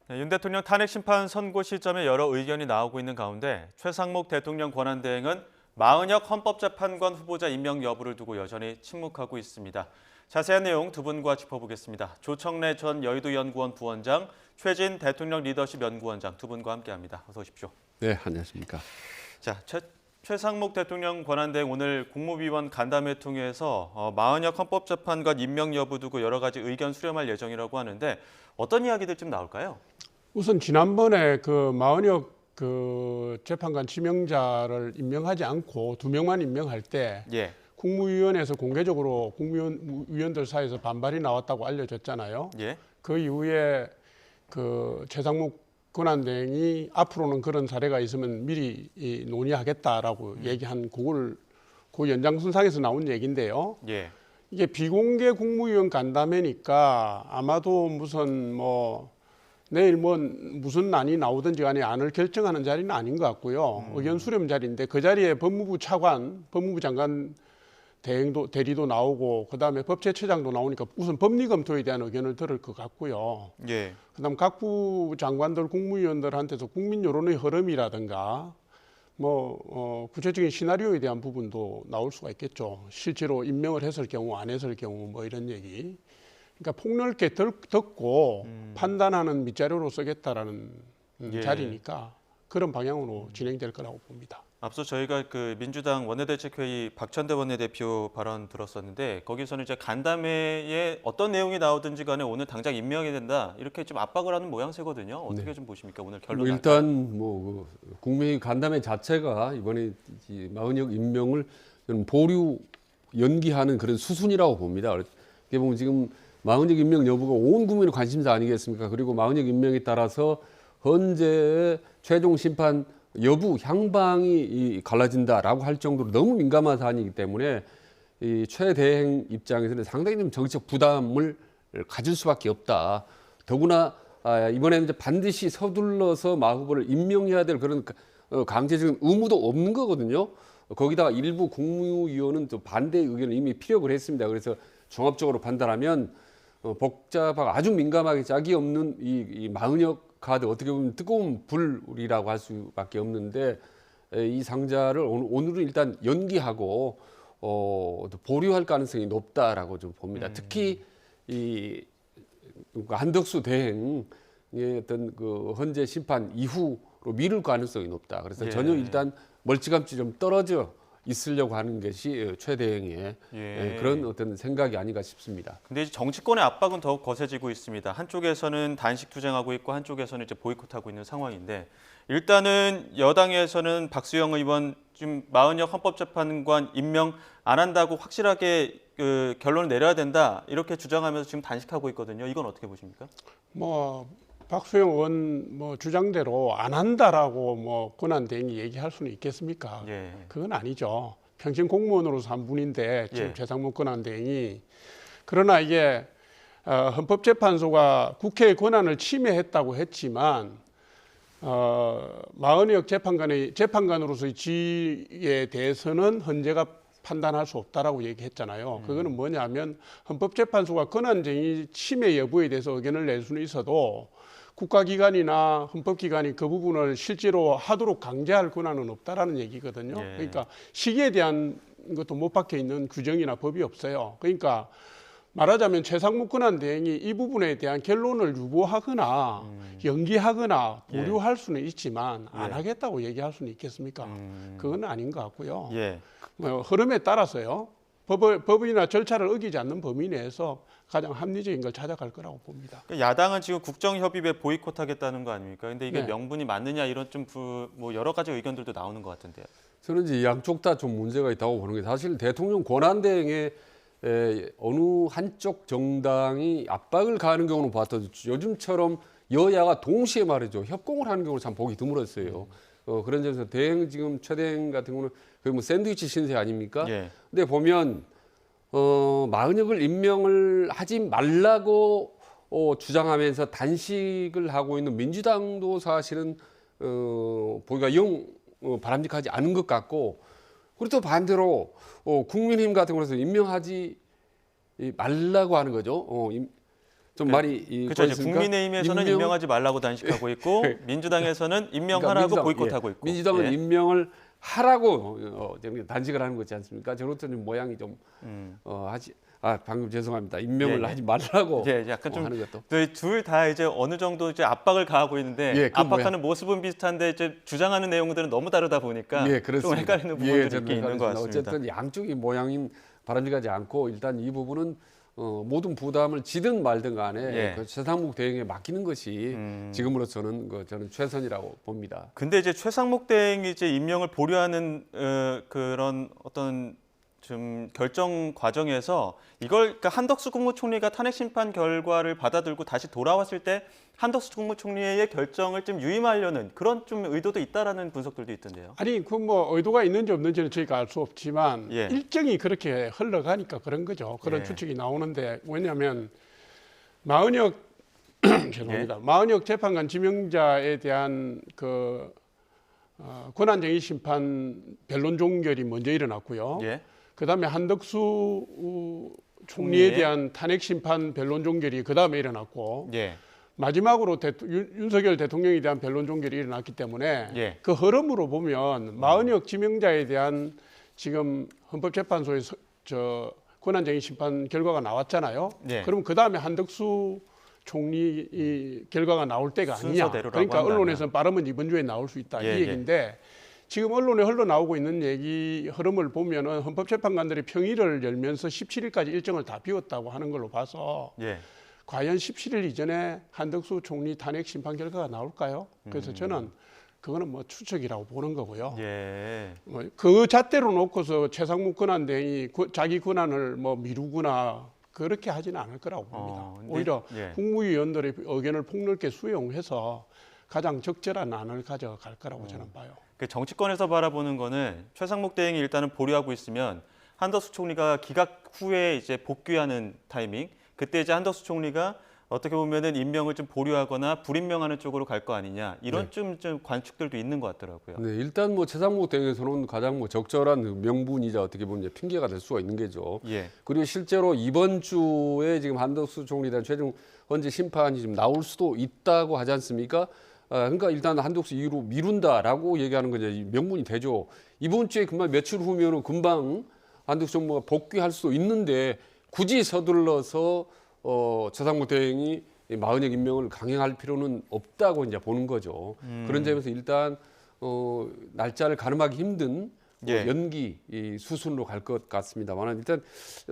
네, 윤 대통령 탄핵 심판 선고 시점에 여러 의견이 나오고 있는 가운데 최상목 대통령 권한대행은 마은혁 헌법재판관 후보자 임명 여부를 두고 여전히 침묵하고 있습니다. 자세한 내용 두 분과 짚어보겠습니다. 조청래 전 여의도연구원 부원장, 최진 대통령 리더십 연구원장 두 분과 함께합니다. 어서 오십시오. 네, 안녕하십니까. 자, 최상목 대통령 권한대행 오늘 국무위원 간담회 통해서 마은혁 헌법재판관 임명 여부 두고 여러 가지 의견 수렴할 예정이라고 하는데 어떤 이야기들 좀 나올까요? 우선 지난번에 그 마은혁 재판관 지명자를 임명하지 않고 2명만 임명할 때 예. 국무위원회에서 공개적으로 국무위원들 사이에서 반발이 나왔다고 알려졌잖아요. 예. 그 이후에 그 최상목 권한대행이 앞으로는 그런 사례가 있으면 미리 논의하겠다라고 얘기한 그 연장선상에서 나온 얘기인데요. 예. 이게 비공개 국무위원 간담회니까 아마도 무슨 내일 무슨 안이 나오든지 간에 안을 결정하는 자리는 아닌 것 같고요. 의견 수렴 자리인데 그 자리에 법무부 차관, 법무부 장관 대리도 나오고 그다음에 법제처장도 나오니까 우선 법리 검토에 대한 의견을 들을 것 같고요. 예. 그다음 각부 장관들, 국무위원들한테서 국민 여론의 흐름이라든가 구체적인 시나리오에 대한 부분도 나올 수가 있겠죠. 실제로 임명을 했을 경우, 안 했을 경우 이런 얘기. 그러니까 폭넓게 듣고 판단하는 밑자료로 쓰겠다라는 예. 자리니까 그런 방향으로 진행될 거라고 봅니다. 앞서 저희가 그 민주당 원내대책회의 박찬대 원내대표 발언 들었었는데 거기서는 이제 간담회에 어떤 내용이 나오든지 간에 오늘 당장 임명해야 된다 이렇게 좀 압박을 하는 모양새거든요. 어떻게 네. 좀 보십니까? 오늘 결론 일단 국무회의 간담회 자체가 이번에 마은혁 임명을 저는 보류 연기하는 그런 수순이라고 봅니다. 어떻게 보면 지금 마은혁 임명 여부가 온 국민의 관심사 아니겠습니까? 그리고 마은혁 임명에 따라서 헌재의 최종 심판 여부 향방이 갈라진다라고 할 정도로 너무 민감한 사안이기 때문에 이 최 대행 입장에서는 상당히 좀 정치적 부담을 가질 수밖에 없다. 더구나 이번에는 이제 반드시 서둘러서 마 후보를 임명해야 될 그런 강제적인 의무도 없는 거거든요. 거기다가 일부 국무위원은 또 반대 의견을 이미 피력을 했습니다. 그래서 종합적으로 판단하면 복잡하고 아주 민감하게 짝이 없는 이 마은혁 카드 어떻게 보면 뜨거운 불이라고 할 수밖에 없는데 이 상자를 오늘은 일단 연기하고 보류할 가능성이 높다라고 좀 봅니다. 특히 이 한덕수 대행의 어떤 그 헌재 심판 이후로 미룰 가능성이 높다. 그래서 예. 전혀 일단 멀찌감치 좀 떨어져 있으려고 하는 것이 최 대행의 그런 어떤 생각이 아닌가 싶습니다. 근데 이제 정치권의 압박은 더욱 거세지고 있습니다. 한쪽에서는 단식 투쟁하고 있고 한쪽에서는 이제 보이콧하고 있는 상황인데 일단은 여당에서는 박수영 의원 지금 마은혁 헌법재판관 임명 안 한다고 확실하게 그 결론을 내려야 된다 이렇게 주장하면서 지금 단식하고 있거든요. 이건 어떻게 보십니까? 박수영 의원 주장대로 안 한다라고 권한대행이 얘기할 수는 있겠습니까? 예. 그건 아니죠. 평생 공무원으로서 한 분인데 지금 예. 최상목 권한대행이 그러나 이게 헌법재판소가 국회의 권한을 침해했다고 했지만 마은혁 재판관으로서의 지위에 대해서는 헌재가 판단할 수 없다라고 얘기했잖아요. 그거는 뭐냐면 헌법재판소가 권한쟁의 침해 여부에 대해서 의견을 낼 수는 있어도 국가기관이나 헌법기관이 그 부분을 실제로 하도록 강제할 권한은 없다라는 얘기거든요. 예. 그러니까 시기에 대한 것도 못 박혀 있는 규정이나 법이 없어요. 그러니까 말하자면 최상목 권한대행이 이 부분에 대한 결론을 유보하거나 연기하거나 보류할 수는 있지만 안 하겠다고 얘기할 수는 있겠습니까? 그건 아닌 것 같고요. 예. 흐름에 따라서요. 법이나 절차를 어기지 않는 범위 내에서 가장 합리적인 걸 찾아갈 거라고 봅니다. 야당은 지금 국정협의회 보이콧하겠다는 거 아닙니까? 근데 이게 네. 명분이 맞느냐 이런 좀 여러 가지 의견들도 나오는 것 같은데요. 저는 이제 양쪽 다 좀 문제가 있다고 보는 게 사실 대통령 권한대행에 어느 한쪽 정당이 압박을 가하는 경우는 봤더니 요즘처럼 여야가 동시에 말이죠 협공을 하는 경우를 참 보기 드물었어요. 그런 점에서 대행 지금 최대행 같은 경우는 거의 뭐 샌드위치 신세 아닙니까? 예. 근데 보면 마은혁을 임명을 하지 말라고 주장하면서 단식을 하고 있는 민주당도 사실은 보기가 영 바람직하지 않은 것 같고 그리고 또 반대로 국민의힘 같은 경우는 임명하지 말라고 하는 거죠. 좀 말이 그렇죠. 이제 국민의힘에서는 임명하지 말라고 단식하고 있고 민주당에서는 임명하라고 그러니까 보이콧하고 있고. 민주당은 예. 임명을 하라고 단식을 하는 거지 않습니까? 저렇든 모양이 좀 방금 죄송합니다. 임명을 예, 예. 하지 말라고 이제 약간 좀 하는 것도. 둘 다 이제 어느 정도 이제 압박을 가하고 있는데 예, 그 압박하는 모습은 비슷한데 이제 주장하는 내용들은 너무 다르다 보니까 예, 좀 그렇습니다. 헷갈리는 부분들이 저는 있긴 있는 것 헷갈렸습니다. 같습니다. 어쨌든 양쪽이 모양인 바람직하지 않고 일단 이 부분은 모든 부담을 지든 말든 간에 예. 그 최상목 대행에 맡기는 것이 지금으로서는 저는 최선이라고 봅니다. 근데 이제 최상목 대행이 이제 임명을 보류하는 그런 어떤 좀 결정 과정에서 이걸 그러니까 한덕수 국무총리가 탄핵 심판 결과를 받아들고 다시 돌아왔을 때 한덕수 국무총리의 결정을 좀 유임하려는 그런 좀 의도도 있다라는 분석들도 있던데요. 아니 그 뭐 의도가 있는지 없는지는 저희가 알 수 없지만 예. 일정이 그렇게 흘러가니까 그런 거죠. 그런 예. 추측이 나오는데 왜냐하면 마은혁 죄송합니다. 예. 마은혁 재판관 지명자에 대한 그 권한쟁의 심판 변론 종결이 먼저 일어났고요. 예. 그다음에 한덕수 총리에 대한 탄핵 심판 변론 종결이 그다음에 일어났고 예. 마지막으로 윤석열 대통령에 대한 변론 종결이 일어났기 때문에 예. 그 흐름으로 보면 마은혁 지명자에 대한 지금 헌법재판소의 권한쟁의 심판 결과가 나왔잖아요. 예. 그럼 그 다음에 한덕수 총리 이 결과가 나올 때가 아니냐. 순서대로라고 그러니까 한다면. 언론에서는 빠르면 이번 주에 나올 수 있다 예, 이 얘기인데 지금 언론에 흘러나오고 있는 얘기 흐름을 보면은 헌법재판관들이 평일을 열면서 17일까지 일정을 다 비웠다고 하는 걸로 봐서 예. 과연 17일 이전에 한덕수 총리 탄핵 심판 결과가 나올까요? 그래서 저는 그거는 뭐 추측이라고 보는 거고요. 예. 그 잣대로 놓고서 최상목 권한대행이 자기 권한을 뭐 미루거나 그렇게 하지는 않을 거라고 봅니다. 근데, 오히려 예. 국무위원들의 의견을 폭넓게 수용해서 가장 적절한 안을 가져갈 거라고 저는 봐요. 그 정치권에서 바라보는 거는 최상목 대행이 일단은 보류하고 있으면 한덕수 총리가 기각 후에 이제 복귀하는 타이밍, 그때 이제 한덕수 총리가 어떻게 보면은 임명을 좀 보류하거나 불임명하는 쪽으로 갈 거 아니냐 이런 좀 관측들도 있는 것 같더라고요. 네, 일단 뭐 최상목 대행에서는 가장 뭐 적절한 명분이자 어떻게 보면 이제 핑계가 될 수가 있는 게죠. 예. 그리고 실제로 이번 주에 지금 한덕수 총리에 대한 최종 헌재 심판이 좀 나올 수도 있다고 하지 않습니까? 그러니까 일단 한덕수 이후로 미룬다라고 얘기하는 건 이제 명분이 되죠. 이번 주에 금방 며칠 후면은 금방 한덕수 정부가 복귀할 수도 있는데 굳이 서둘러서 최상목 대행이 마은혁 임명을 강행할 필요는 없다고 이제 보는 거죠. 그런 점에서 일단 날짜를 가늠하기 힘든 예. 연기 수순으로 갈 것 같습니다만 일단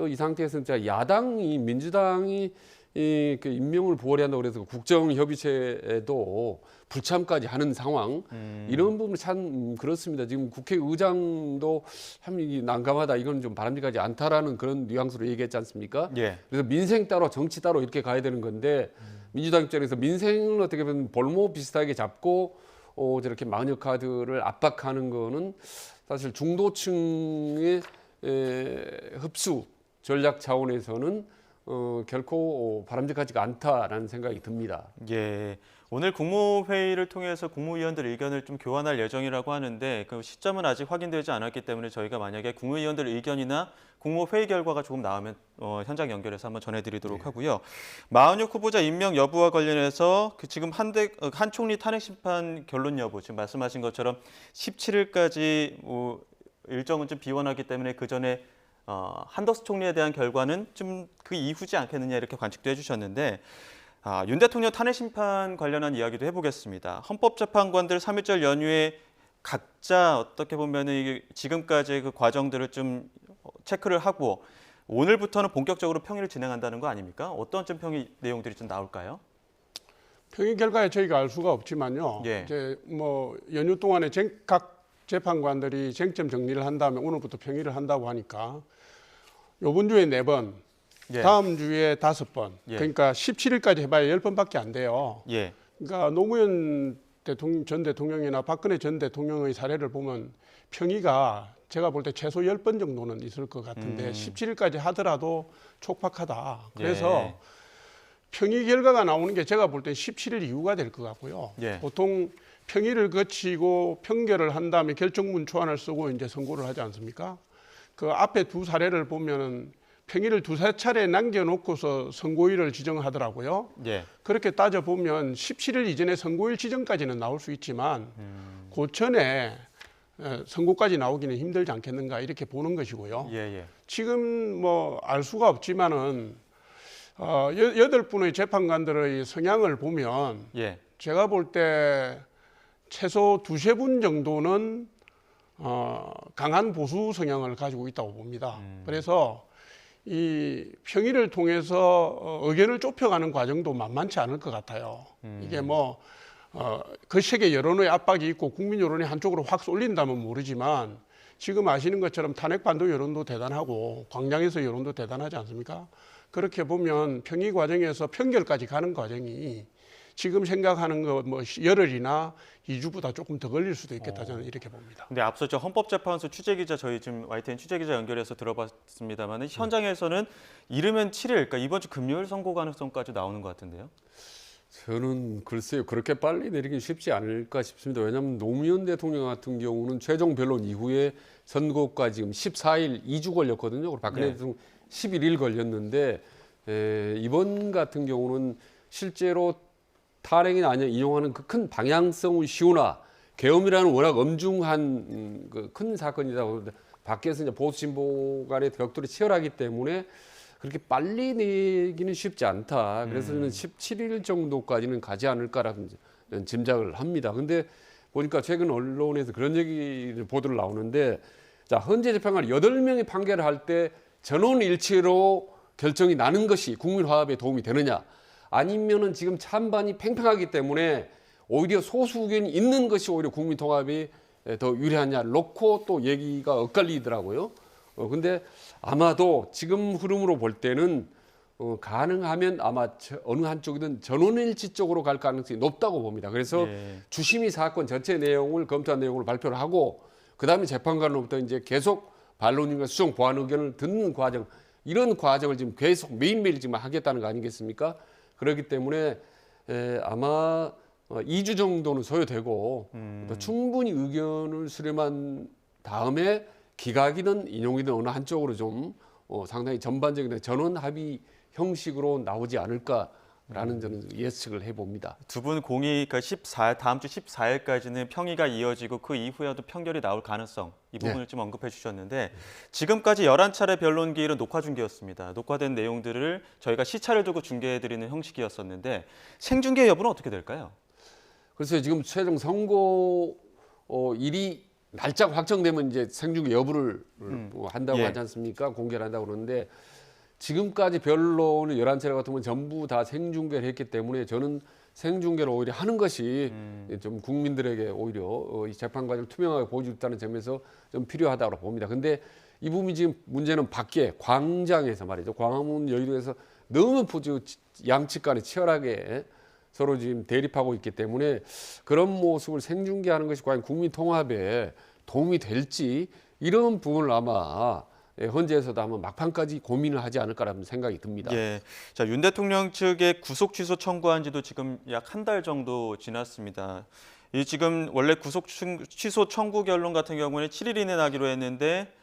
이 상태에서 진짜 야당이 민주당이 그 임명을 부활해야 한다고 그래서 국정협의체에도 불참까지 하는 상황 이런 부분은 참 그렇습니다. 지금 국회의장도 참 난감하다. 이건 좀 바람직하지 않다라는 그런 뉘앙스로 얘기했지 않습니까? 예. 그래서 민생 따로 정치 따로 이렇게 가야 되는 건데 민주당 입장에서 민생을 어떻게 보면 볼모 비슷하게 잡고 저렇게 마은혁 카드를 압박하는 거는 사실 중도층의 흡수 전략 차원에서는 결코 바람직하지가 않다라는 생각이 듭니다. 예. 오늘 국무회의를 통해서 국무위원들 의견을 좀 교환할 예정이라고 하는데 그 시점은 아직 확인되지 않았기 때문에 저희가 만약에 국무위원들 의견이나 국무회의 결과가 조금 나오면 현장 연결해서 한번 전해드리도록 하고요. 마은혁 후보자 임명 여부와 관련해서 지금 한 총리 탄핵 심판 결론 여부 지금 말씀하신 것처럼 17일까지 일정은 좀 비원하기 때문에 그 전에 한덕수 총리에 대한 결과는 좀 그 이후지 않겠느냐 이렇게 관측도 해주셨는데 윤 대통령 탄핵 심판 관련한 이야기도 해보겠습니다. 헌법재판관들 3.1절 연휴에 각자 어떻게 보면은 지금까지의 그 과정들을 좀 체크를 하고 오늘부터는 본격적으로 평의를 진행한다는 거 아닙니까? 어떤 좀 평의 내용들이 좀 나올까요? 평의 결과에 저희가 알 수가 없지만요. 예. 이제 뭐 연휴 동안에 각 재판관들이 쟁점 정리를 한 다음에 오늘부터 평의를 한다고 하니까 이번 주에 4번, 예. 다음 주에 5번. 예. 그러니까 17일까지 해봐야 10번밖에 안 돼요. 예. 그러니까 노무현 전 대통령이나 박근혜 전 대통령의 사례를 보면 평의가 제가 볼 때 최소 10번 정도는 있을 것 같은데 17일까지 하더라도 촉박하다. 그래서 예. 평의 결과가 나오는 게 제가 볼 때 17일 이후가 될 것 같고요. 예. 보통 평의를 거치고 평결을 한 다음에 결정문 초안을 쓰고 이제 선고를 하지 않습니까? 그 앞에 두 사례를 보면은 평일을 두세 차례 남겨놓고서 선고일을 지정하더라고요. 예. 그렇게 따져보면 17일 이전에 선고일 지정까지는 나올 수 있지만 그 전에 선고까지 나오기는 힘들지 않겠는가 이렇게 보는 것이고요. 예. 지금 뭐 알 수가 없지만은 8분의 재판관들의 성향을 보면 예. 제가 볼 때 최소 두세 분 정도는 강한 보수 성향을 가지고 있다고 봅니다. 그래서 이 평의를 통해서 의견을 좁혀가는 과정도 만만치 않을 것 같아요. 이게 뭐 거시기 여론의 압박이 있고 국민 여론이 한쪽으로 확 쏠린다면 모르지만 지금 아시는 것처럼 탄핵 반대 여론도 대단하고 광장에서 여론도 대단하지 않습니까? 그렇게 보면 평의 과정에서 평결까지 가는 과정이 지금 생각하는 거 뭐 열흘이나 2주보다 조금 더 걸릴 수도 있겠다 저는 이렇게 봅니다. 근데 앞서 저 헌법재판소 취재기자 저희 지금 YTN 취재기자 연결해서 들어봤습니다만 현장에서는 이르면 7일, 그러니까 이번 주 금요일 선고 가능성까지 나오는 것 같은데요. 저는 글쎄요 그렇게 빨리 내리긴 쉽지 않을까 싶습니다. 왜냐하면 노무현 대통령 같은 경우는 최종 변론 이후에 선고까지 지금 14일 2주 걸렸거든요. 그리고 박근혜 대통령 11일 걸렸는데 이번 같은 경우는 실제로 탄핵이나 아니면 인용하는 그 큰 방향성의 시효나 계엄이라는 워낙 엄중한 그 큰 사건이다 보니까 밖에서 이제 보수 진보 간의 격돌이 치열하기 때문에 그렇게 빨리 내기는 쉽지 않다. 그래서 저는 17일 정도까지는 가지 않을까라는 짐작을 합니다. 근데 보니까 최근 언론에서 그런 얘기를 보도를 나오는데 자, 헌재 재판관 8명이 판결을 할 때 전원 일치로 결정이 나는 것이 국민 화합에 도움이 되느냐? 아니면은 지금 찬반이 팽팽하기 때문에 오히려 소수 의견이 있는 것이 오히려 국민 통합에 더 유리하냐를 놓고 또 얘기가 엇갈리더라고요. 근데 아마도 지금 흐름으로 볼 때는 가능하면 아마 어느 한쪽이든 전원일치 쪽으로 갈 가능성이 높다고 봅니다. 그래서 주심이 사건 전체 내용을 검토한 내용을 발표를 하고 그다음에 재판관으로부터 이제 계속 반론인과 수정 보완 의견을 듣는 과정 이런 과정을 지금 계속 매일매일 지금 하겠다는 거 아니겠습니까? 그렇기 때문에 아마 2주 정도는 소요되고 또 충분히 의견을 수렴한 다음에 기각이든 인용이든 어느 한쪽으로 좀 상당히 전반적인 전원 합의 형식으로 나오지 않을까라는 저는 예측을 해봅니다. 두 분 공의 그러니까 다음 주 14일까지는 평의가 이어지고 그 이후에도 판결이 나올 가능성 이 부분을 좀 언급해 주셨는데 지금까지 11차례 변론 기일은 녹화 중계였습니다. 녹화된 내용들을 저희가 시차를 두고 중계해드리는 형식이었었는데 생중계 여부는 어떻게 될까요? 그래서 지금 최종 선고 일이 날짜가 확정되면 이제 생중계 여부를 한다고 하지 않습니까? 공개를 한다고 그러는데 지금까지 변론을 11차례 같은 건 전부 다 생중계를 했기 때문에 저는 생중계를 오히려 하는 것이 좀 국민들에게 오히려 이 재판 과정을 투명하게 보여주겠다는 점에서 좀 필요하다고 봅니다. 근데 이 부분이 지금 문제는 밖에 광장에서 말이죠. 광화문 여의도에서 너무 양측 간에 치열하게 서로 지금 대립하고 있기 때문에 그런 모습을 생중계하는 것이 과연 국민 통합에 도움이 될지 이런 부분을 아마 헌재에서도 아마 막판까지 고민을 하지 않을까라는 생각이 듭니다. 예. 자, 윤 대통령 측의 구속 취소 청구한 지도 지금 약 한 달 정도 지났습니다. 이 지금 원래 구속 취소 청구 결론 같은 경우는 7일 이내 나기로 했는데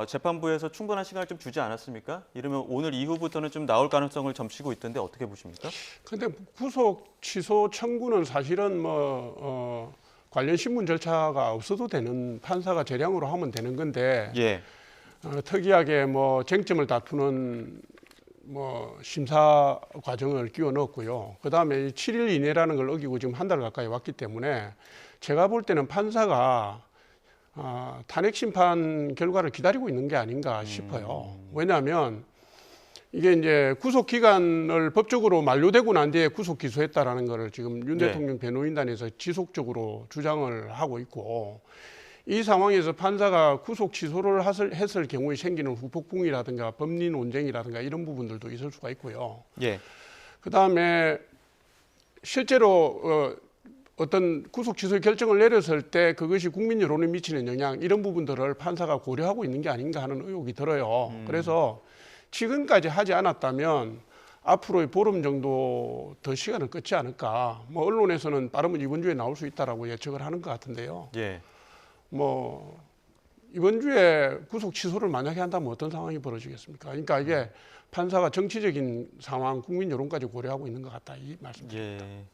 재판부에서 충분한 시간을 좀 주지 않았습니까? 이러면 오늘 이후부터는 좀 나올 가능성을 점치고 있던데 어떻게 보십니까? 근데 구속 취소 청구는 사실은 관련 신문 절차가 없어도 되는 판사가 재량으로 하면 되는 건데 예. 특이하게 쟁점을 다투는 심사 과정을 끼워 넣었고요. 그다음에 7일 이내라는 걸 어기고 지금 한 달 가까이 왔기 때문에 제가 볼 때는 판사가 탄핵 심판 결과를 기다리고 있는 게 아닌가 싶어요. 왜냐하면 이게 이제 구속 기간을 법적으로 만료되고 난 뒤에 구속 기소했다라는 거를 지금 윤 대통령 변호인단에서 지속적으로 주장을 하고 있고 이 상황에서 판사가 구속 취소를 했을 경우에 생기는 후폭풍이라든가 법리 논쟁이라든가 이런 부분들도 있을 수가 있고요. 예. 그다음에 실제로 어떤 구속 취소 결정을 내렸을 때 그것이 국민 여론에 미치는 영향 이런 부분들을 판사가 고려하고 있는 게 아닌가 하는 의혹이 들어요. 그래서 지금까지 하지 않았다면 앞으로의 보름 정도 더 시간을 끌지 않을까. 언론에서는 빠르면 이번 주에 나올 수 있다라고 예측을 하는 것 같은데요. 예. 이번 주에 구속 취소를 만약에 한다면 어떤 상황이 벌어지겠습니까? 그러니까 이게 판사가 정치적인 상황, 국민 여론까지 고려하고 있는 것 같다 이 말씀입니다. 예.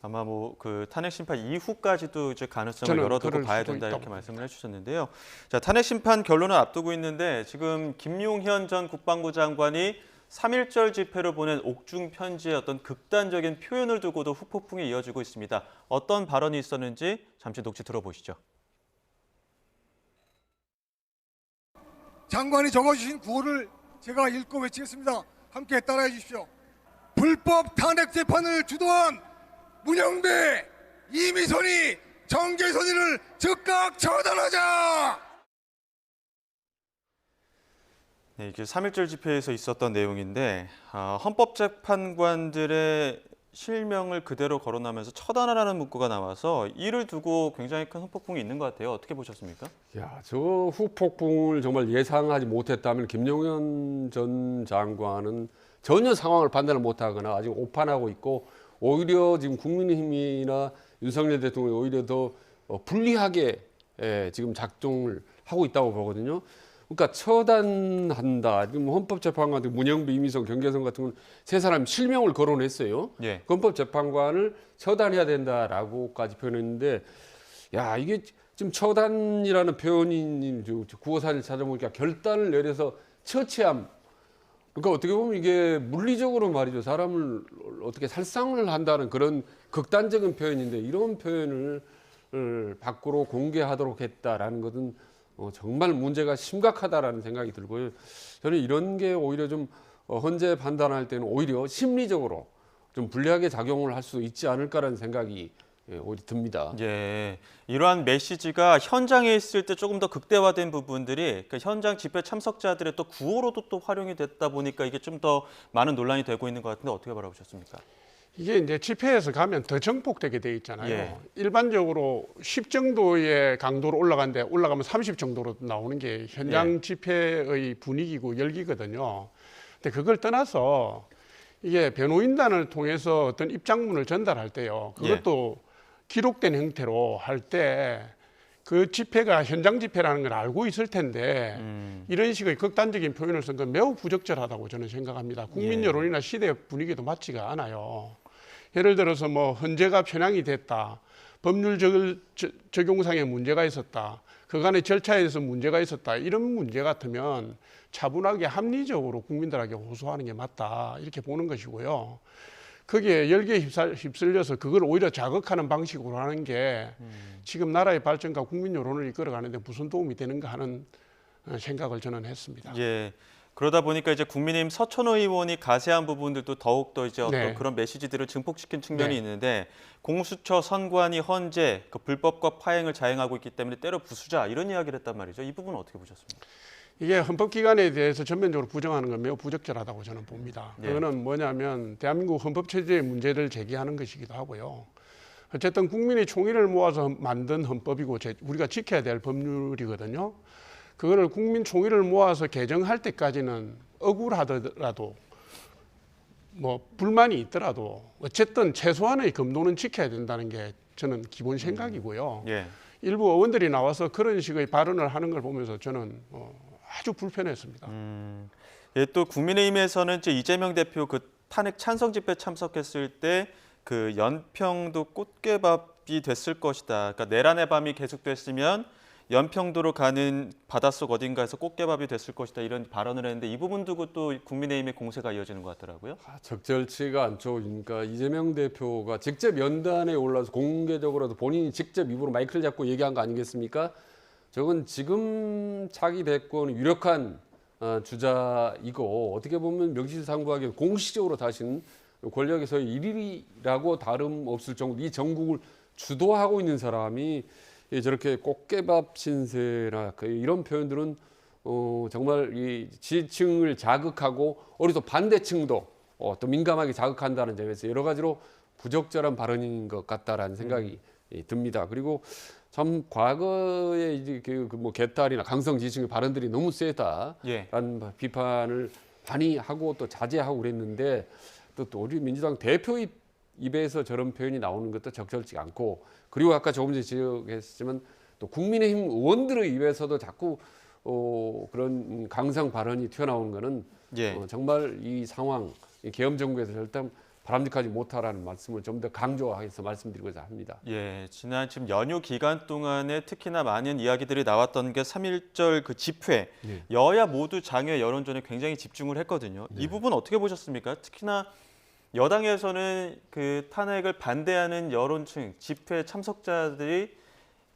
아마 뭐 그 탄핵 심판 이후까지도 이제 가능성을 저는 열어두고 그럴 봐야 수도 된다 이렇게 있다고 말씀을 해주셨는데요. 자, 탄핵 심판 결론을 앞두고 있는데 지금 김용현 전 국방부 장관이 3.1절 집회를 보낸 옥중 편지의 어떤 극단적인 표현을 두고도 후폭풍이 이어지고 있습니다. 어떤 발언이 있었는지 잠시 녹취 들어보시죠. 장관이 적어주신 구호를 제가 읽고 외치겠습니다. 함께 따라해 주십시오. 불법 탄핵 재판을 주도한 문영배, 이미선이, 정계선이를 즉각 처단하자. 네, 이게 3.1절 집회에서 있었던 내용인데 헌법재판관들의 실명을 그대로 거론하면서 처단하라는 문구가 나와서 이를 두고 굉장히 큰 후폭풍이 있는 것 같아요. 어떻게 보셨습니까? 야, 저 후폭풍을 정말 예상하지 못했다면 김용현 전 장관은 전혀 상황을 판단을 못하거나 아직 오판하고 있고 오히려 지금 국민의힘이나 윤석열 대통령이 오히려 더 불리하게 지금 작동을 하고 있다고 보거든요. 그러니까 처단한다. 지금 헌법재판관 문영배, 이미성, 경계선 같은 건 세 사람 실명을 거론했어요. 예. 헌법재판관을 처단해야 된다라고까지 표현했는데, 야 이게 지금 처단이라는 표현이 구호사를 찾아보니까 결단을 내려서 처치함. 그러니까 어떻게 보면 이게 물리적으로 말이죠. 사람을 어떻게 살상을 한다는 그런 극단적인 표현인데 이런 표현을 밖으로 공개하도록 했다라는 것은 정말 문제가 심각하다라는 생각이 들고요. 저는 이런 게 오히려 좀 헌재 판단할 때는 오히려 심리적으로 좀 불리하게 작용을 할 수 있지 않을까라는 생각이 오히려 듭니다. 예, 이러한 메시지가 현장에 있을 때 조금 더 극대화된 부분들이 그 현장 집회 참석자들의 또 구호로도 또 활용이 됐다 보니까 이게 좀 더 많은 논란이 되고 있는 것 같은데 어떻게 바라보셨습니까? 이게 이제 집회에서 가면 더 정폭되게 돼 있잖아요. 예. 일반적으로 10 정도의 강도로 올라가면 30 정도로 나오는 게 현장 예. 집회의 분위기고 열기거든요. 근데 그걸 떠나서 이게 변호인단을 통해서 어떤 입장문을 전달할 때요. 그것도 기록된 형태로 할 때 그 집회가 현장 집회라는 걸 알고 있을 텐데 이런 식의 극단적인 표현을 쓴 건 매우 부적절하다고 저는 생각합니다. 국민 예. 여론이나 시대 분위기도 맞지가 않아요. 예를 들어서 뭐 헌재가 편향이 됐다. 법률 적용상에 문제가 있었다. 그간의 절차에 대해서 문제가 있었다. 이런 문제 같으면 차분하게 합리적으로 국민들에게 호소하는 게 맞다. 이렇게 보는 것이고요. 거기에 열기에 휩쓸려서 그걸 오히려 자극하는 방식으로 하는 게 지금 나라의 발전과 국민 여론을 이끌어가는데 무슨 도움이 되는가 하는 생각을 저는 했습니다. 예. 그러다 보니까 이제 국민의힘 서천호 의원이 가세한 부분들도 더욱더 이제 어떤 네. 그런 메시지들을 증폭시킨 측면이 네. 있는데 공수처 선관위 헌재 그 불법과 파행을 자행하고 있기 때문에 때려 부수자 이런 이야기를 했단 말이죠. 이 부분은 어떻게 보셨습니까? 이게 헌법기관에 대해서 전면적으로 부정하는 건 매우 부적절하다고 저는 봅니다. 예. 그거는 뭐냐면 대한민국 헌법체제의 문제를 제기하는 것이기도 하고요. 어쨌든 국민의 총의를 모아서 만든 헌법이고 우리가 지켜야 될 법률이거든요. 그거를 국민 총의를 모아서 개정할 때까지는 억울하더라도 뭐 불만이 있더라도 어쨌든 최소한의 검도는 지켜야 된다는 게 저는 기본 생각이고요. 예. 일부 의원들이 나와서 그런 식의 발언을 하는 걸 보면서 저는 아주 불편했습니다. 예, 또 국민의힘에서는 이제 이재명 대표 그 탄핵 찬성 집회 참석했을 때 그 연평도 꽃게밥이 됐을 것이다. 그러니까 내란의 밤이 계속됐으면 연평도로 가는 바닷속 어딘가에서 꽃게밥이 됐을 것이다. 이런 발언을 했는데 이 부분 두고 또 국민의힘의 공세가 이어지는 것 같더라고요. 적절치가 않죠. 그러니까 이재명 대표가 직접 연단에 올라서 공개적으로도 본인이 직접 입으로 마이크를 잡고 얘기한 거 아니겠습니까? 저건 지금 차기 대권 유력한 주자이고 어떻게 보면 명실상부하게 공식적으로 다시는 권력에서의 1위라고 다름없을 정도 이 전국을 주도하고 있는 사람이 저렇게 꽃게밥 신세나 이런 표현들은 정말 이 지지층을 자극하고 어디서 반대층도 또 민감하게 자극한다는 점에서 여러 가지로 부적절한 발언인 것 같다라는 생각이 듭니다. 그리고 참 과거에 이제 뭐 개딸이나 강성 지지층의 발언들이 너무 세다라는 예. 비판을 많이 하고 또 자제하고 그랬는데 또 우리 민주당 대표 입에서 저런 표현이 나오는 것도 적절치 않고 그리고 아까 조금 전에 지적했지만 또 국민의힘 의원들의 입에서도 자꾸 그런 강성 발언이 튀어나오는 것은 예. 정말 이 상황, 이 계엄 정부에서 절대 바람직하지 못하라는 말씀을 좀 더 강조해서 말씀드리고자 합니다. 예, 지난 지금 연휴 기간 동안에 특히나 많은 이야기들이 나왔던 게 3.1절 그 집회, 네. 여야 모두 장외 여론전에 굉장히 집중을 했거든요. 이 부분 어떻게 보셨습니까? 특히나 여당에서는 그 탄핵을 반대하는 여론층, 집회 참석자들이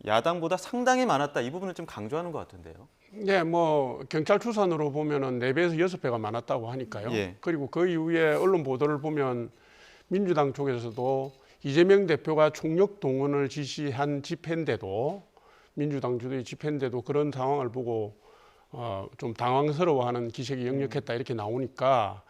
야당보다 상당히 많았다. 이 부분을 좀 강조하는 것 같은데요. 네, 뭐 경찰 추산으로 보면은 4배에서 6배가 많았다고 하니까요. 예. 그리고 그 이후에 언론 보도를 보면 민주당 쪽에서도 이재명 대표가 총력 동원을 지시한 집회인데도 민주당 주도의 집회인데도 그런 상황을 보고 좀 당황스러워하는 기색이 역력했다 이렇게 나오니까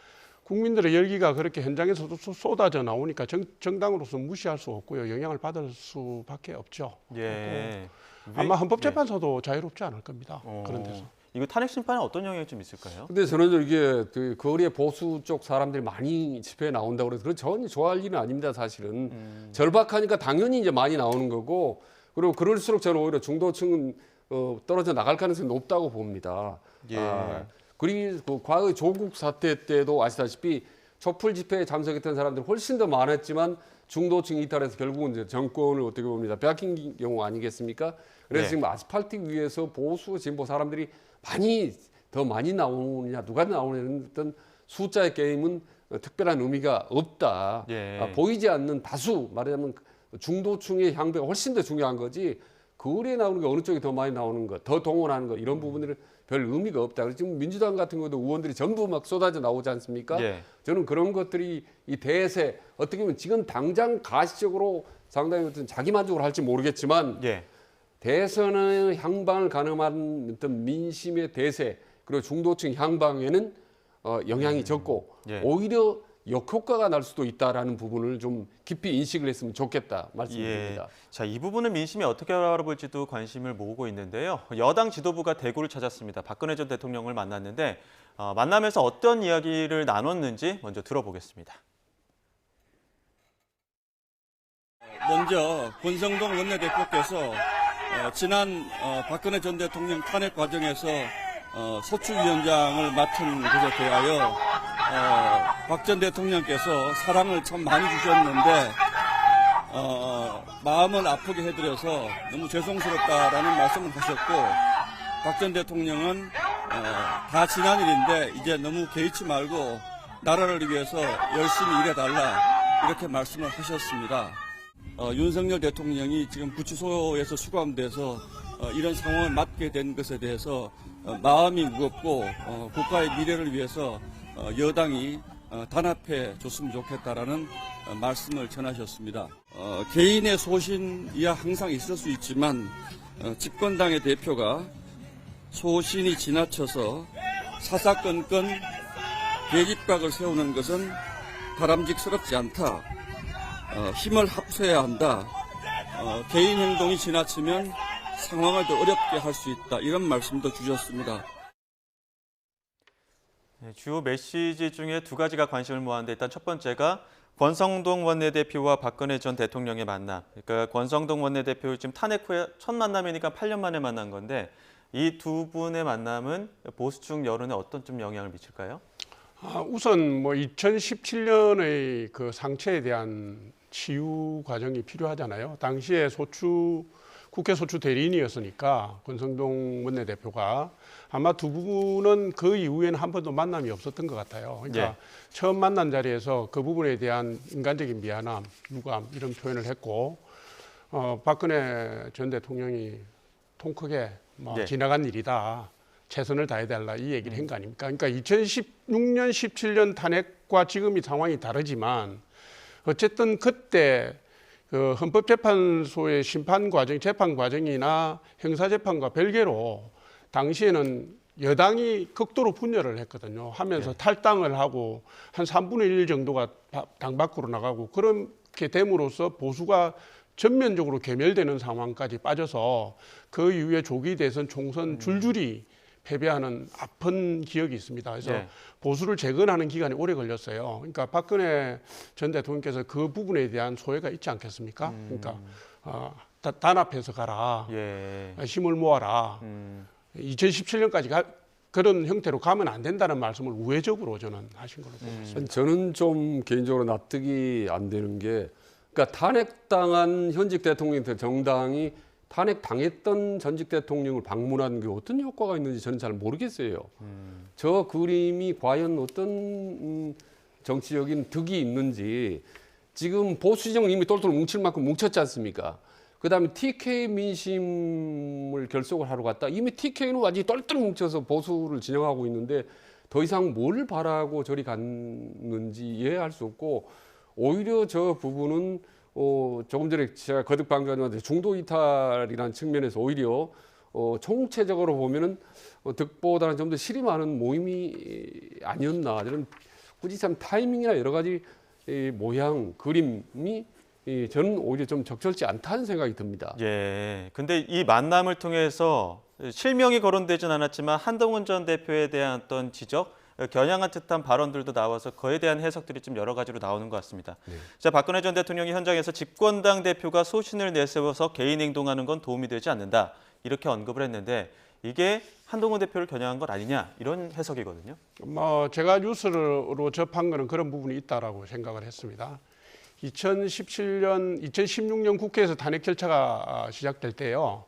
국민들의 열기가 그렇게 현장에서도 쏟아져 나오니까 정당으로서 무시할 수 없고요. 영향을 받을 수밖에 없죠. 예. 아마 헌법재판소도 자유롭지 않을 겁니다. 그런 데서. 이거 탄핵 심판에 어떤 영향이 좀 있을까요? 근데 저는 이게 그 거리에 보수 쪽 사람들이 많이 집회에 나온다고 그래서 그건 전혀 좋아할 일은 아닙니다, 사실은. 절박하니까 당연히 이제 많이 나오는 거고, 그리고 그럴수록 저는 오히려 중도층은 떨어져 나갈 가능성이 높다고 봅니다. 예. 그리고 그 과거 조국 사태 때도 아시다시피 촛불 집회에 참석했던 사람들이 훨씬 더 많았지만 중도층 이탈해서 결국은 이제 정권을 어떻게 봅니다. 빼앗긴 경우 아니겠습니까? 그래서 네. 지금 아스팔트 위에서 보수 진보 사람들이 더 많이 나오느냐 누가 나오느냐는 어떤 숫자의 게임은 특별한 의미가 없다. 예. 보이지 않는 다수 말하자면 중도층의 향배가 훨씬 더 중요한 거지. 거리에 나오는 게 어느 쪽이 더 많이 나오는 것, 더 동원하는 것 이런 부분들은 별 의미가 없다. 그래서 지금 민주당 같은 경우도 의원들이 전부 막 쏟아져 나오지 않습니까? 예. 저는 그런 것들이 이 대세 어떻게 보면 지금 당장 가시적으로 상당히 어떤 자기 만족을 할지 모르겠지만 예. 대선의 향방을 가늠한 어떤 민심의 대세 그리고 중도층 향방에는 영향이 적고 예. 오히려 역효과가 날 수도 있다라는 부분을 좀 깊이 인식을 했으면 좋겠다 예. 말씀드립니다. 자, 이 부분은 민심이 어떻게 바라볼지도 관심을 모으고 있는데요. 여당 지도부가 대구를 찾았습니다. 박근혜 전 대통령을 만났는데 만나면서 어떤 이야기를 나눴는지 먼저 들어보겠습니다. 먼저 권성동 원내대표께서 지난 박근혜 전 대통령 탄핵 과정에서 소추위원장을 맡은 것에 대하여 박 전 대통령께서 사랑을 참 많이 주셨는데 마음을 아프게 해드려서 너무 죄송스럽다라는 말씀을 하셨고 박 전 대통령은 다 지난 일인데 이제 너무 개의치 말고 나라를 위해서 열심히 일해달라 이렇게 말씀을 하셨습니다. 윤석열 대통령이 지금 구치소에서 수감돼서 이런 상황을 맞게 된 것에 대해서 마음이 무겁고 국가의 미래를 위해서 여당이 단합해 줬으면 좋겠다라는 말씀을 전하셨습니다. 개인의 소신이야 항상 있을 수 있지만 집권당의 대표가 소신이 지나쳐서 사사건건 계집각을 세우는 것은 바람직스럽지 않다. 힘을 합쳐야 한다. 개인 행동이 지나치면 상황을 더 어렵게 할 수 있다. 이런 말씀도 주셨습니다. 주요 메시지 중에 두 가지가 관심을 모았는데 일단 첫 번째가 권성동 원내대표와 박근혜 전 대통령의 만남. 그러니까 권성동 원내대표 지금 탄핵 후에 첫 만남이니까 8년 만에 만난 건데 이 두 분의 만남은 보수층 여론에 어떤 좀 영향을 미칠까요? 우선 뭐 2017년의 그 상처에 대한 치유 과정이 필요하잖아요. 당시에 국회 소추 대리인이었으니까 권성동 원내대표가 아마 두 분은 그 이후에는 한 번도 만남이 없었던 것 같아요. 그러니까 예. 처음 만난 자리에서 그 부분에 대한 인간적인 미안함, 유감 이런 표현을 했고 박근혜 전 대통령이 통 크게 예. 지나간 일이다. 최선을 다해달라 이 얘기를 한 거 아닙니까? 그러니까 2016년, 17년 탄핵과 지금이 상황이 다르지만 어쨌든 그때 그 헌법재판소의 심판 과정, 재판 과정이나 형사재판과 별개로 당시에는 여당이 극도로 분열을 했거든요. 하면서 탈당을 하고 한 3분의 1 정도가 당 밖으로 나가고 그렇게 됨으로써 보수가 전면적으로 괴멸되는 상황까지 빠져서 그 이후에 조기 대선, 총선 줄줄이 패배하는 아픈 기억이 있습니다. 그래서 네. 보수를 재건하는 기간이 오래 걸렸어요. 그러니까 박근혜 전 대통령께서 그 부분에 대한 소외가 있지 않겠습니까? 그러니까 단합해서 가라. 예. 힘을 모아라. 2017년까지 그런 형태로 가면 안 된다는 말씀을 우회적으로 저는 하신 걸로 보고 있습니다. 저는 좀 개인적으로 납득이 안 되는 게, 그러니까 탄핵당한 현직 대통령들 정당이 탄핵당했던 전직 대통령을 방문하는 게 어떤 효과가 있는지 저는 잘 모르겠어요. 저 그림이 과연 어떤 정치적인 득이 있는지. 지금 보수진영 이미 똘똘 뭉칠 만큼 뭉쳤지 않습니까? 그다음에 TK 민심을 결속을 하러 갔다. 이미 TK는 완전히 똘똘 뭉쳐서 보수를 진영하고 있는데 더 이상 뭘 바라고 저리 갔는지 이해할 수 없고, 오히려 저 부분은 조금 전에 제가 거듭 강조했는데 중도 이탈이라는 측면에서 오히려 총체적으로 보면은 득보다는 좀 더 실이 많은 모임이 아니었나. 저는 굳이 참 타이밍이나 여러 가지 모양, 그림이 저는 오히려 좀 적절치 않다는 생각이 듭니다. 예. 근데 이 만남을 통해서 실명이 거론되진 않았지만 한동훈 전 대표에 대한 어떤 지적, 겨냥한 듯한 발언들도 나와서 그에 대한 해석들이 좀 여러 가지로 나오는 것 같습니다. 네. 자, 박근혜 전 대통령이 현장에서 집권당 대표가 소신을 내세워서 개인 행동하는 건 도움이 되지 않는다. 이렇게 언급을 했는데 이게 한동훈 대표를 겨냥한 것 아니냐 이런 해석이거든요. 뭐 제가 뉴스로 접한 거는 그런 부분이 있다라고 생각을 했습니다. 2016년 국회에서 탄핵 절차가 시작될 때요.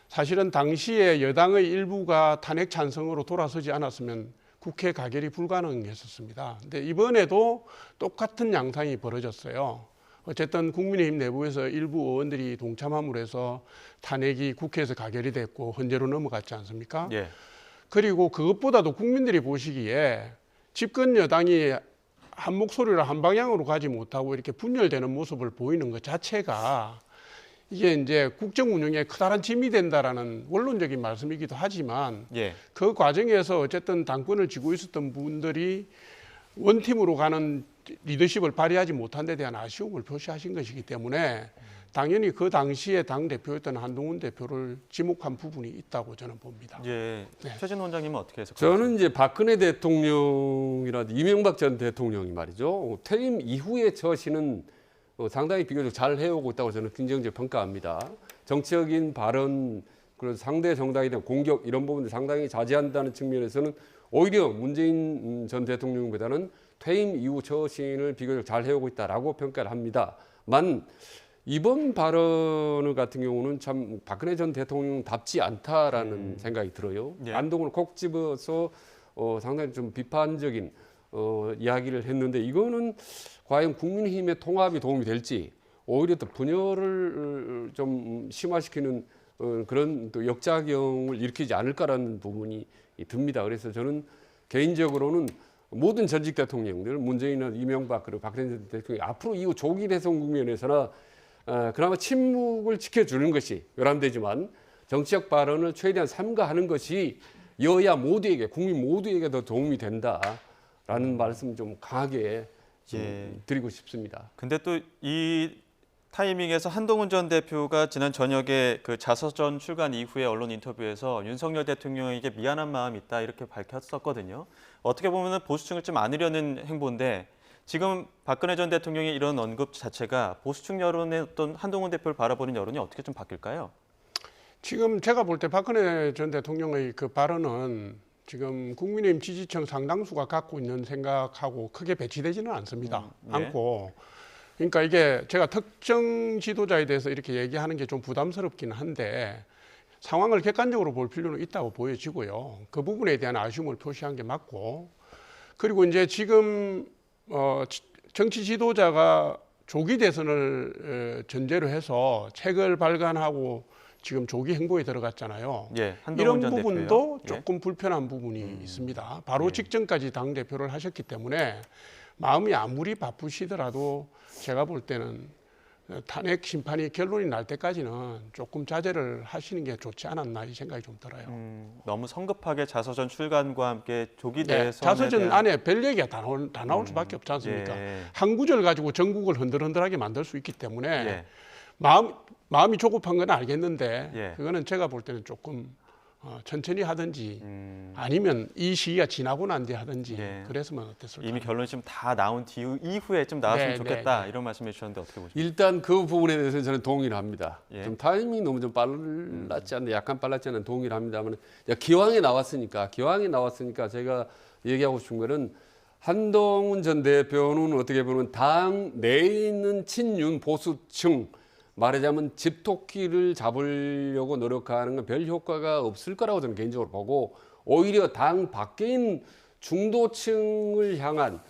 사실은 당시에 여당의 일부가 탄핵 찬성으로 돌아서지 않았으면 국회 가결이 불가능했었습니다. 근데 이번에도 똑같은 양상이 벌어졌어요. 어쨌든 국민의힘 내부에서 일부 의원들이 동참함으로 해서 탄핵이 국회에서 가결이 됐고 헌재로 넘어갔지 않습니까? 예. 그리고 그것보다도 국민들이 보시기에 집권 여당이 한 목소리로 한 방향으로 가지 못하고 이렇게 분열되는 모습을 보이는 것 자체가 이게 이제 국정 운영에 커다란 짐이 된다라는 원론적인 말씀이기도 하지만 예. 그 과정에서 어쨌든 당권을 쥐고 있었던 분들이 원팀으로 가는 리더십을 발휘하지 못한 데 대한 아쉬움을 표시하신 것이기 때문에 당연히 그 당시에 당 대표였던 한동훈 대표를 지목한 부분이 있다고 저는 봅니다. 예. 네. 최진호 원장님은 어떻게 해석하세요? 저는 이제 박근혜 대통령이라든지 이명박 전 대통령이 말이죠. 퇴임 이후의 처신은 상당히 비교적 잘 해오고 있다고 저는 긍정적 평가합니다. 정치적인 발언, 그리고 상대 정당에 대한 공격 이런 부분들 상당히 자제한다는 측면에서는 오히려 문재인 전 대통령보다는 퇴임 이후 처신을 비교적 잘 해오고 있다라고 평가를 합니다만 이번 발언 같은 경우는 참 박근혜 전 대통령답지 않다라는 생각이 들어요. 예. 안동을 콕 집어서 상당히 좀 비판적인 이야기를 했는데 이거는 과연 국민의힘의 통합이 도움이 될지 오히려 또 분열을 좀 심화시키는 그런 또 역작용을 일으키지 않을까라는 부분이 듭니다. 그래서 저는 개인적으로는 모든 전직 대통령들, 문재인이나 이명박 그리고 박근혜 전 대통령이 앞으로 이후 조기 대선 국면에서나 그나마 침묵을 지켜주는 것이 요람되지만 정치적 발언을 최대한 삼가하는 것이 여야 모두에게, 국민 모두에게 더 도움이 된다라는 말씀 좀 강하게 드리고 싶습니다. 근데 또 이 타이밍에서 한동훈 전 대표가 지난 저녁에 그 자서전 출간 이후에 언론 인터뷰에서 윤석열 대통령에게 미안한 마음이 있다 이렇게 밝혔었거든요. 어떻게 보면 보수층을 좀 안으려는 행보인데 지금 박근혜 전 대통령의 이런 언급 자체가 보수층 여론의 어떤 한동훈 대표를 바라보는 여론이 어떻게 좀 바뀔까요? 지금 제가 볼 때 박근혜 전 대통령의 그 발언은 지금 국민의힘 지지층 상당수가 갖고 있는 생각하고 크게 배치되지는 않습니다. 않고 그러니까 이게 제가 특정 지도자에 대해서 이렇게 얘기하는 게 좀 부담스럽긴 한데 상황을 객관적으로 볼 필요는 있다고 보여지고요. 그 부분에 대한 아쉬움을 표시한 게 맞고 그리고 이제 지금 정치 지도자가 조기 대선을 전제로 해서 책을 발간하고 지금 조기 행보에 들어갔잖아요. 예, 이런 전 부분도 대표요. 조금 불편한 부분이 있습니다. 바로 직전까지 당 대표를 하셨기 때문에 마음이 아무리 바쁘시더라도 제가 볼 때는 탄핵 심판이 결론이 날 때까지는 조금 자제를 하시는 게 좋지 않았나 이 생각이 좀 들어요. 너무 성급하게 자서전 출간과 함께 조기 네, 대선에 자서전 대한 안에 별 얘기가 다 나올 수밖에 없지 않습니까? 예. 한 구절 가지고 전국을 흔들흔들하게 만들 수 있기 때문에 예. 마음이 조급한 건 알겠는데 예. 그거는 제가 볼 때는 조금 천천히 하든지 아니면 이 시기가 지나고 난 뒤에 하든지 예. 그랬으면 어땠을까? 이미 결론심 다 나온 이후에 좀 나왔으면 네, 좋겠다 네. 이런 말씀해 주셨는데 어떻게 보십니까? 일단 그 부분에 대해서는 저는 동의를 합니다. 예. 좀 타이밍이 너무 좀 빨랐지 않나, 약간 빨랐지 않나 동의를 합니다만, 기왕에 나왔으니까 제가 얘기하고 싶은 거는 한동훈 전 대표는 어떻게 보면 당 내에 있는 친윤 보수층, 말하자면 집토끼를 잡으려고 노력하는 건 별 효과가 없을 거라고 저는 개인적으로 보고, 오히려 당 밖에 있는 중도층을 향한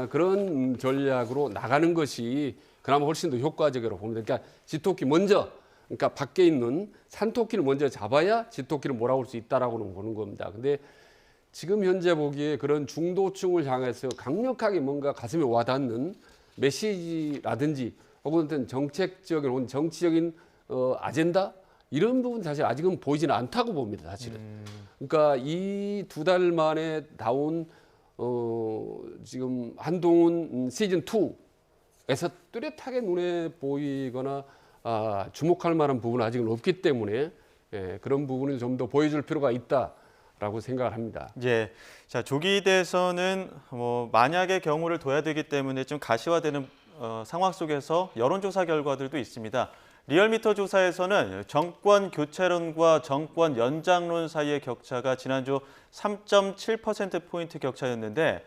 그런 전략으로 나가는 것이 그나마 훨씬 더 효과적이라고 봅니다. 그러니까 집토끼 먼저, 그러니까 밖에 있는 산토끼를 먼저 잡아야 집토끼를 몰아올 수 있다라고는 보는 겁니다. 근데 지금 현재 보기에 그런 중도층을 향해서 강력하게 뭔가 가슴에 와닿는 메시지라든지 혹은 어떤 정책적인 혹은 정치적인 아젠다 이런 부분 사실 아직은 보이지는 않다고 봅니다. 사실은. 그러니까 이 2달 만에 나온 지금 한동훈 시즌 2에서 뚜렷하게 눈에 보이거나 주목할 만한 부분은 아직은 없기 때문에 그런 부분을 좀 더 보여줄 필요가 있다라고 생각을 합니다. 예, 자 조기 대선은 만약의 경우를 둬야 되기 때문에 좀 가시화되는 상황 속에서 여론조사 결과들도 있습니다. 리얼미터 조사에서는 정권 교체론과 정권 연장론 사이의 격차가 지난주 3.7%포인트 격차였는데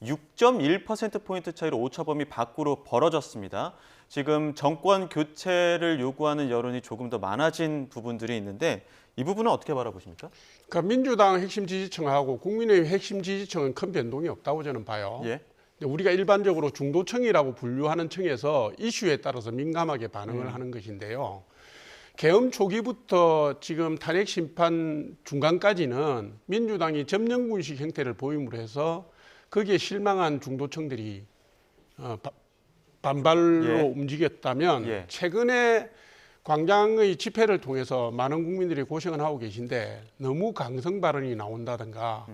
6.1%포인트 차이로 오차범위 밖으로 벌어졌습니다. 지금 정권 교체를 요구하는 여론이 조금 더 많아진 부분들이 있는데 이 부분은 어떻게 바라보십니까? 그러니까 민주당 핵심 지지층하고 국민의힘 핵심 지지층은 큰 변동이 없다고 저는 봐요. 예. 우리가 일반적으로 중도층이라고 분류하는 층에서 이슈에 따라서 민감하게 반응을 하는 것인데요. 계엄 초기부터 지금 탄핵 심판 중간까지는 민주당이 점령군식 형태를 보임으로 해서 거기에 실망한 중도층들이 반발로 예. 움직였다면 예. 최근에 광장의 집회를 통해서 많은 국민들이 고생을 하고 계신데 너무 강성 발언이 나온다든가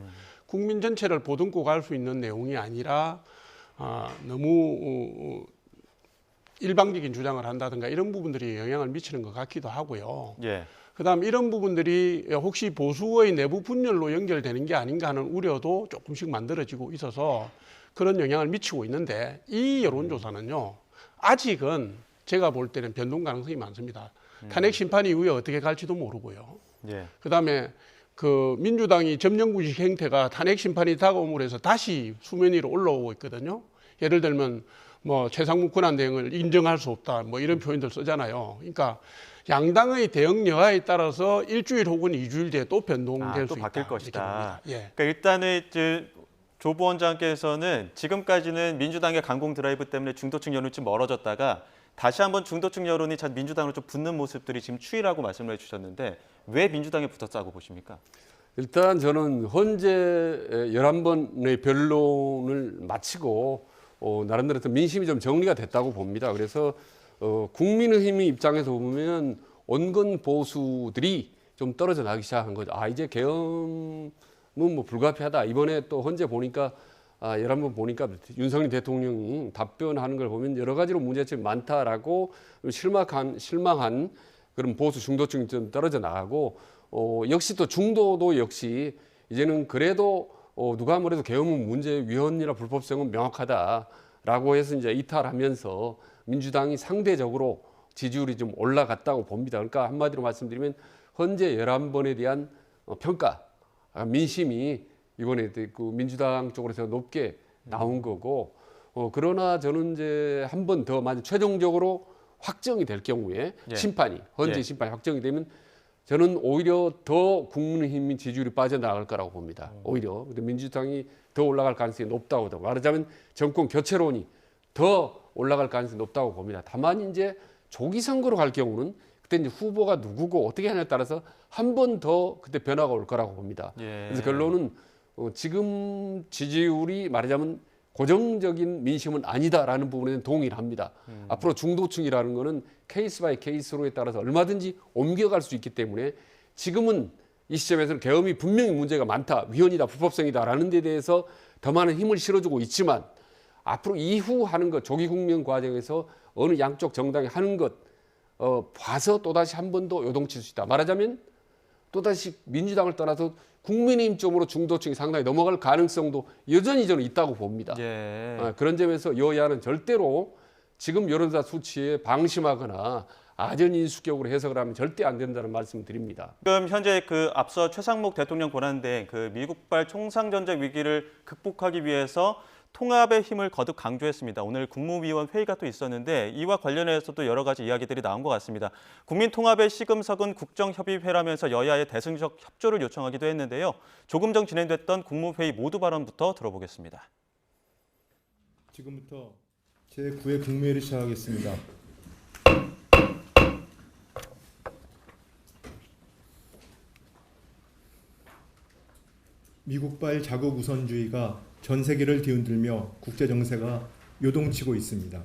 국민 전체를 보듬고 갈 수 있는 내용이 아니라 너무 일방적인 주장을 한다든가 이런 부분들이 영향을 미치는 것 같기도 하고요. 예. 그다음 이런 부분들이 혹시 보수의 내부 분열로 연결되는 게 아닌가 하는 우려도 조금씩 만들어지고 있어서 그런 영향을 미치고 있는데 이 여론조사는요. 아직은 제가 볼 때는 변동 가능성이 많습니다. 탄핵 심판 이후에 어떻게 갈지도 모르고요. 예. 그다음에 그 민주당이 점령구식 행태가 탄핵 심판이 다가옴으로 해서 다시 수면 위로 올라오고 있거든요. 예를 들면 뭐 최상무 권한대행을 인정할 수 없다 뭐 이런 표현들 쓰잖아요. 그러니까 양당의 대응 여하에 따라서 일주일 혹은 2주일 뒤에 또 변동될 또 수 있다. 바뀔 것이다. 예. 그러니까 일단은 조 부원장께서는 지금까지는 민주당의 강공 드라이브 때문에 중도층 여론이 좀 멀어졌다가 다시 한번 중도층 여론이 민주당으로 좀 붙는 모습들이 지금 추이라고 말씀을 해주셨는데 왜 민주당에 붙었다고 보십니까? 일단 저는 현재 11번의 변론을 마치고 나름대로 민심이 좀 정리가 됐다고 봅니다. 그래서 국민의힘 입장에서 보면 온건 보수들이 좀 떨어져 나기 시작한 거죠. 이제 계엄은 뭐 불가피하다. 이번에 또 현재 보니까 11번 보니까 윤석열 대통령이 답변하는 걸 보면 여러 가지로 문제점이 많다라고 실망한 그런 보수 중도층이 좀 떨어져 나가고 역시 또 중도도 역시 이제는 그래도 누가 뭐래도 계엄은 문제 위헌이나 불법성은 명확하다라고 해서 이제 이탈하면서 민주당이 상대적으로 지지율이 좀 올라갔다고 봅니다. 그러니까 한마디로 말씀드리면 현재 11번에 대한 평가, 민심이 이번에 그 민주당 쪽으로서 높게 나온 거고 그러나 저는 이제 한 번 더 만약 최종적으로 확정이 될 경우에 예. 심판이 현재 예. 심판이 확정이 되면 저는 오히려 더 국민의힘 지지율이 빠져나갈 거라고 봅니다. 오히려 근데 민주당이 더 올라갈 가능성이 높다고 말하자면 정권 교체론이 더 올라갈 가능성이 높다고 봅니다. 다만 이제 조기 선거로 갈 경우는 그때 이제 후보가 누구고 어떻게 하냐에 따라서 한 번 더 그때 변화가 올 거라고 봅니다. 예. 그래서 결론은 지금 지지율이 말하자면 고정적인 민심은 아니다라는 부분에는 동의를 합니다. 앞으로 중도층이라는 거는 케이스 바이 케이스로에 따라서 얼마든지 옮겨갈 수 있기 때문에 지금은 이 시점에서는 계엄이 분명히 문제가 많다, 위헌이다, 불법성이다라는 데 대해서 더 많은 힘을 실어주고 있지만 앞으로 이후 하는 것, 조기 국면 과정에서 어느 양쪽 정당이 하는 것 봐서 또다시 한 번 더 요동칠 수 있다. 말하자면 또다시 민주당을 떠나서 국민의힘 쪽으로 중도층이 상당히 넘어갈 가능성도 여전히 저는 있다고 봅니다. 예. 그런 점에서 여야는 절대로 지금 여론조사 수치에 방심하거나 아전인수격으로 해석을 하면 절대 안 된다는 말씀을 드립니다. 지금 현재 그 앞서 최상목 대통령 권한대행 그 미국발 총상 전쟁 위기를 극복하기 위해서 통합의 힘을 거듭 강조했습니다. 오늘 국무위원 회의가 또 있었는데 이와 관련해서도 여러 가지 이야기들이 나온 것 같습니다. 국민 통합의 시금석은 국정협의회라면서 여야의 대승적 협조를 요청하기도 했는데요. 조금 전 진행됐던 국무회의 모두 발언부터 들어보겠습니다. 지금부터 제9회 국무회의를 시작하겠습니다. 미국발 자국 우선주의가 전 세계를 뒤흔들며 국제 정세가 요동치고 있습니다.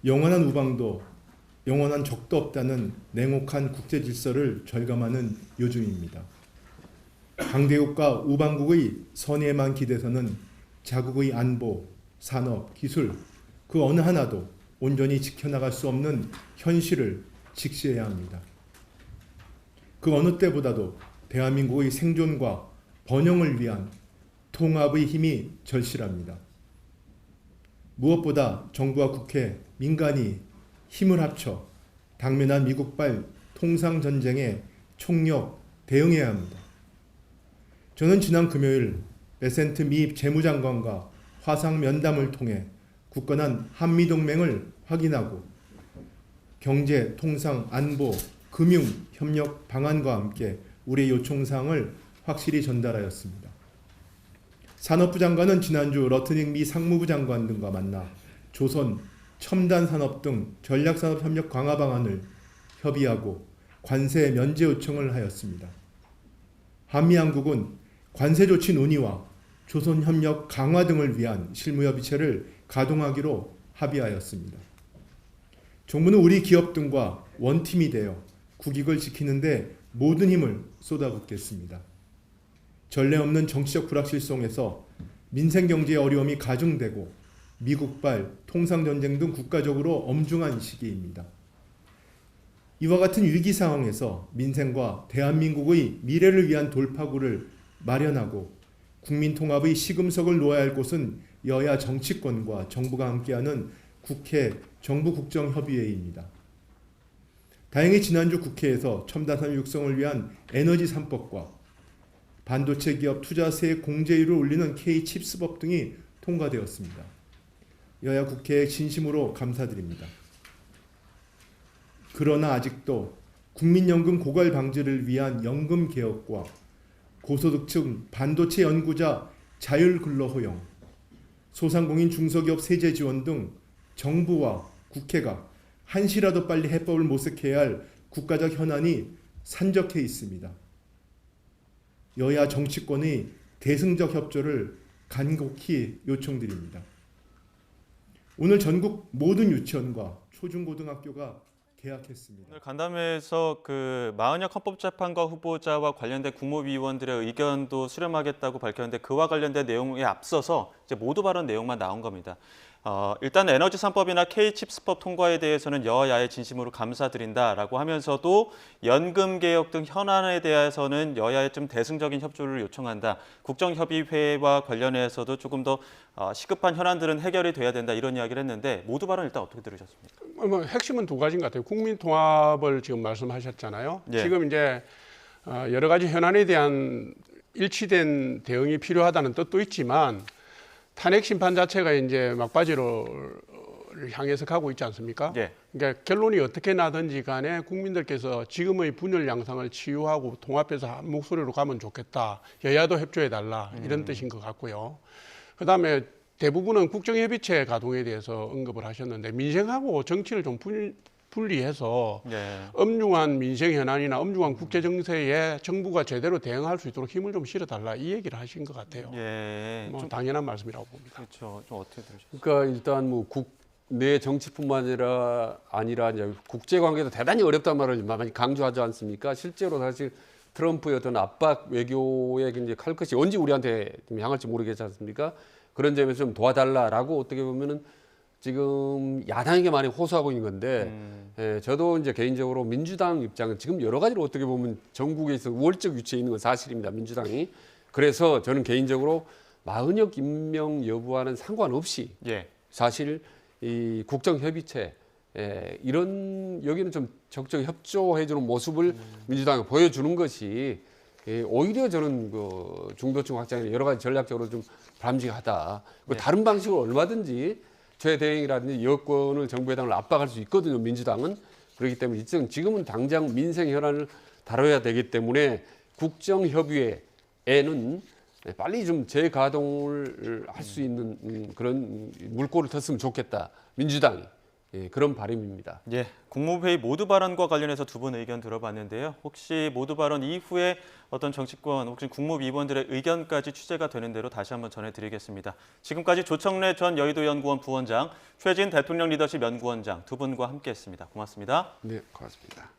영원한 우방도 영원한 적도 없다는 냉혹한 국제 질서를 절감하는 요즘입니다. 강대국과 우방국의 선의에만 기대서는 자국의 안보, 산업, 기술 그 어느 하나도 온전히 지켜나갈 수 없는 현실을 직시해야 합니다. 그 어느 때보다도 대한민국의 생존과 번영을 위한 통합의 힘이 절실합니다. 무엇보다 정부와 국회, 민간이 힘을 합쳐 당면한 미국발 통상전쟁에 총력 대응해야 합니다. 저는 지난 금요일 베센트 미 재무장관과 화상 면담을 통해 굳건한 한미동맹을 확인하고 경제, 통상, 안보, 금융 협력 방안과 함께 우리의 요청사항을 확실히 전달하였습니다. 산업부 장관은 지난주 러트닝 미 상무부 장관 등과 만나 조선, 첨단산업 등 전략산업 협력 강화 방안을 협의하고 관세 면제 요청을 하였습니다. 한미양국은 관세 조치 논의와 조선 협력 강화 등을 위한 실무협의체를 가동하기로 합의하였습니다. 정부는 우리 기업 등과 원팀이 되어 국익을 지키는 데 모든 힘을 쏟아붓겠습니다. 전례 없는 정치적 불확실성에서 민생경제의 어려움이 가중되고 미국발 통상전쟁 등 국가적으로 엄중한 시기입니다. 이와 같은 위기 상황에서 민생과 대한민국의 미래를 위한 돌파구를 마련하고 국민 통합의 시금석을 놓아야 할 곳은 여야 정치권과 정부가 함께하는 국회 정부국정협의회입니다. 다행히 지난주 국회에서 첨단산업 육성을 위한 에너지 3법과 반도체 기업 투자세 공제율을 올리는 K-칩스법 등이 통과되었습니다. 여야 국회에 진심으로 감사드립니다. 그러나 아직도 국민연금 고갈 방지를 위한 연금 개혁과 고소득층 반도체 연구자 자율근로 허용, 소상공인 중소기업 세제 지원 등 정부와 국회가 한시라도 빨리 해법을 모색해야 할 국가적 현안이 산적해 있습니다. 여야 정치권의 대승적 협조를 간곡히 요청드립니다. 오늘 전국 모든 유치원과 초중고등학교가 개학했습니다. 오늘 간담회에서 그 마은혁 헌법재판관 후보자와 관련된 국무위원들의 의견도 수렴하겠다고 밝혔는데 그와 관련된 내용에 앞서서 이제 모두 발언 내용만 나온 겁니다. 일단 에너지 3법이나 K-칩스법 통과에 대해서는 여야의 진심으로 감사드린다라고 하면서도 연금 개혁 등 현안에 대해서는 여야의 좀 대승적인 협조를 요청한다. 국정협의회와 관련해서도 조금 더 시급한 현안들은 해결이 돼야 된다 이런 이야기를 했는데 모두 발언 일단 어떻게 들으셨습니까? 핵심은 두 가지인 것 같아요. 국민 통합을 지금 말씀하셨잖아요. 예. 지금 이제 여러 가지 현안에 대한 일치된 대응이 필요하다는 뜻도 있지만 탄핵 심판 자체가 이제 막바지로 향해서 가고 있지 않습니까? 예. 그러니까 결론이 어떻게 나든지 간에 국민들께서 지금의 분열 양상을 치유하고 통합해서 한 목소리로 가면 좋겠다. 여야도 협조해달라. 이런 뜻인 것 같고요. 그다음에 대부분은 국정협의체 가동에 대해서 언급을 하셨는데 민생하고 정치를 좀 분리해서 예. 엄중한 민생 현안이나 엄중한 국제 정세에 정부가 제대로 대응할 수 있도록 힘을 좀 실어달라 이 얘기를 하신 것 같아요. 예. 뭐 당연한 말씀이라고 봅니다. 그렇죠. 좀 어떻게 들으셨어요? 그러니까 일단 뭐 국내 정치뿐만 아니라 이제 국제 관계도 대단히 어렵단 말을 많이 강조하지 않습니까? 실제로 사실 트럼프의 어떤 압박 외교의 이제 칼끝이 언제 우리한테 좀 향할지 모르겠지 않습니까? 그런 점에서 좀 도와달라라고 어떻게 보면은 지금 야당에게 많이 호소하고 있는 건데 저도 이제 개인적으로 민주당 입장은 지금 여러 가지로 어떻게 보면 전국에서 우월적 위치에 있는 건 사실입니다. 민주당이. 그래서 저는 개인적으로 마은혁 임명 여부와는 상관없이 예. 사실 이 국정협의체 이런 여기는 좀 적극 협조해주는 모습을 민주당이 보여주는 것이 오히려 저는 그 중도층 확장에 여러 가지 전략적으로 좀 바람직하다. 그 다른 방식으로 얼마든지 최대행이라든지 여권을 정부 여당을 압박할 수 있거든요. 민주당은. 그렇기 때문에 지금은 당장 민생 현안을 다뤄야 되기 때문에 국정협의회에는 빨리 좀 재가동을 할 수 있는 그런 물꼬를 텄으면 좋겠다. 민주당이. 그런 바람입니다. 예, 국무회의 모두 발언과 관련해서 두 분 의견 들어봤는데요. 혹시 모두 발언 이후에 어떤 정치권 혹시 국무위원들의 의견까지 취재가 되는 대로 다시 한번 전해드리겠습니다. 지금까지 조청래 전 여의도연구원 부원장, 최진 대통령 리더십 연구원장 두 분과 함께했습니다. 고맙습니다. 네, 고맙습니다.